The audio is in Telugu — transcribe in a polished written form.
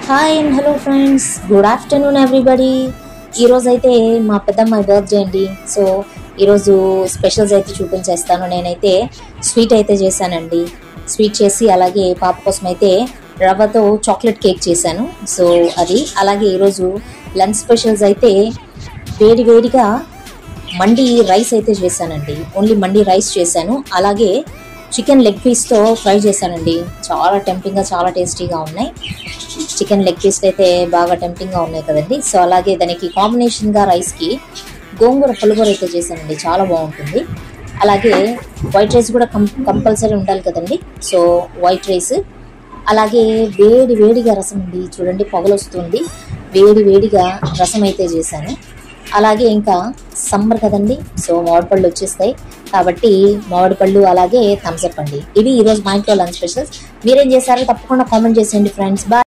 Hi and hello friends, good afternoon everybody. ఈరోజు అయితే మా పెద్దమ్మాయి బర్త్డే అండి. సో ఈరోజు స్పెషల్స్ అయితే చూపించేస్తాను. నేనైతే స్వీట్ అయితే చేశానండి. స్వీట్ చేసి అలాగే పాప కోసం అయితే రవ్వతో చాక్లెట్ కేక్ చేశాను. సో అది అలాగే ఈరోజు లంచ్ స్పెషల్స్ అయితే వేడిగా మండి రైస్ అయితే చేశానండి. ఓన్లీ మండి రైస్ చేశాను. అలాగే చికెన్ లెగ్ పీస్తో ఫ్రై చేశానండి. చాలా టెంప్టింగ్గా, చాలా టేస్టీగా ఉన్నాయి. చికెన్ లెగ్ పీస్ అయితే బాగా టెంప్టింగ్గా ఉన్నాయి కదండి. సో అలాగే దానికి కాంబినేషన్గా రైస్కి గోంగూర పులిహోర అయితే చేశానండి. చాలా బాగుంటుంది. అలాగే వైట్ రైస్ కూడా కంపల్సరీ ఉండాలి కదండి. సో వైట్ రైస్, అలాగే వేడిగా రసం ఉంది. చూడండి పొగలొస్తుంది. వేడిగా రసం అయితే చేశాను. అలాగే ఇంకా సమ్మర్ కదండి, సో మామిడి పళ్ళు వచ్చేస్తాయి కాబట్టి మామిడి పళ్ళు అలాగే థమ్స్ అప్ అండి. ఇవి ఈరోజు మా ఇంట్లో లంచ్ స్పెషల్స్. మీరేం చేశారో తప్పకుండా కామెంట్ చేసేయండి ఫ్రెండ్స్. బాయ్.